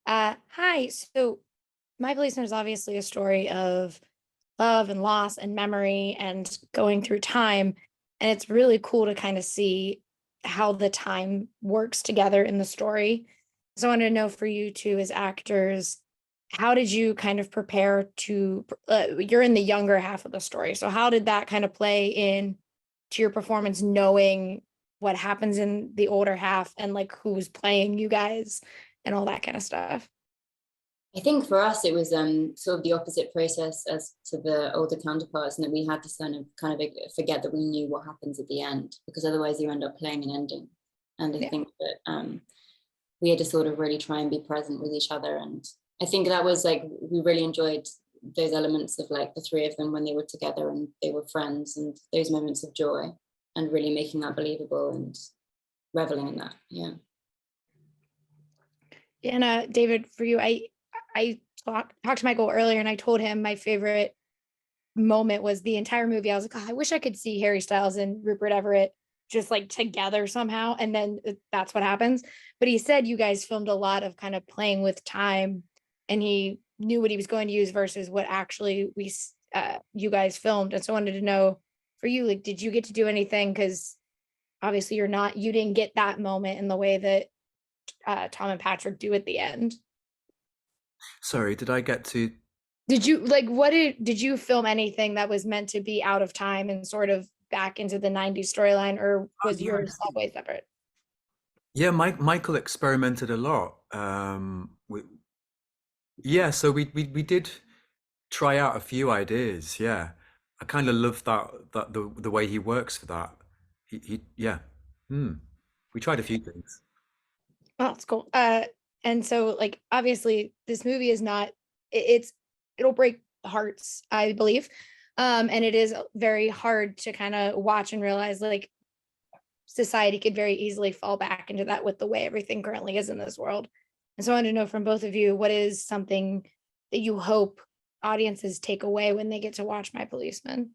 Hi. So, My Policeman is obviously a story of love and loss and memory and going through time. And it's really cool to kind of see how the time works together in the story. So, I wanted to know for you two as actors, how did you kind of prepare to, you're in the younger half of the story. So, how did that kind of play in to your performance, knowing what happens in the older half and like who's playing you guys and all that kind of stuff? I think for us it was sort of the opposite process as to the older counterparts, and that we had to kind of forget that we knew what happens at the end, because otherwise you end up playing an ending. And I Yeah. think that we had to sort of really try and be present with each other, and I think that was like we really enjoyed those elements of like the three of them when they were together and they were friends, and those moments of joy, and really making that believable and reveling in that. Yeah. And David, for you, I talked to Michael earlier, and I told him my favorite moment was the entire movie. I was like, "Oh, I wish I could see Harry Styles and Rupert Everett just like together somehow," and then that's what happens. But he said you guys filmed a lot of kind of playing with time, and he knew what he was going to use versus what actually you guys filmed. And so I wanted to know for you, like, did you get to do anything? Because obviously you didn't get that moment in the way that Tom and Patrick do at the end. Sorry, did I get to? Did you like did you film anything that was meant to be out of time and sort of back into the 90s storyline, or Oh, was yours yes. always separate? Yeah, Michael experimented a lot. Yeah, so we did try out a few ideas. Yeah, I kind of love that the way he works for that. He yeah. Hmm. We tried a few things. Oh, that's cool. And so like obviously this movie is not it's it'll break hearts, I believe. And it is very hard to kind of watch and realize like society could very easily fall back into that with the way everything currently is in this world. And so I want to know from both of you, what is something that you hope audiences take away when they get to watch My Policeman?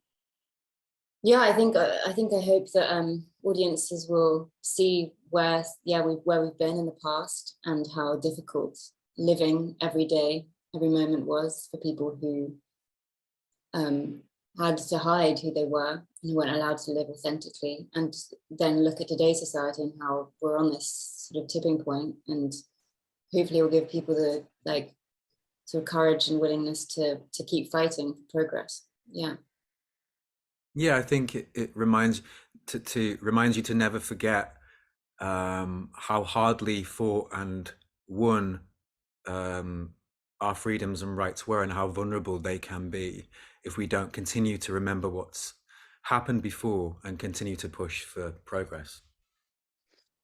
Yeah, I hope that audiences will see where we've been in the past, and how difficult living every day, every moment was for people who um, had to hide who they were and weren't allowed to live authentically, and then look at today's society and how we're on this sort of tipping point, and hopefully it will give people the like sort of courage and willingness to keep fighting for progress. Yeah. Yeah, I think it reminds reminds you to never forget how hardly fought and won um, our freedoms and rights were, and how vulnerable they can be if we don't continue to remember what's happened before and continue to push for progress.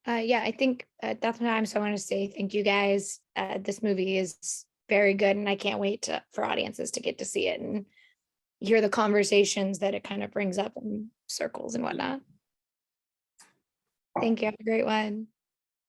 Yeah, I think that's what I'm. So I want to say thank you guys. This movie is very good, and I can't wait for audiences to get to see it and hear the conversations that it kind of brings up in circles and whatnot. Thank you. Have a great one.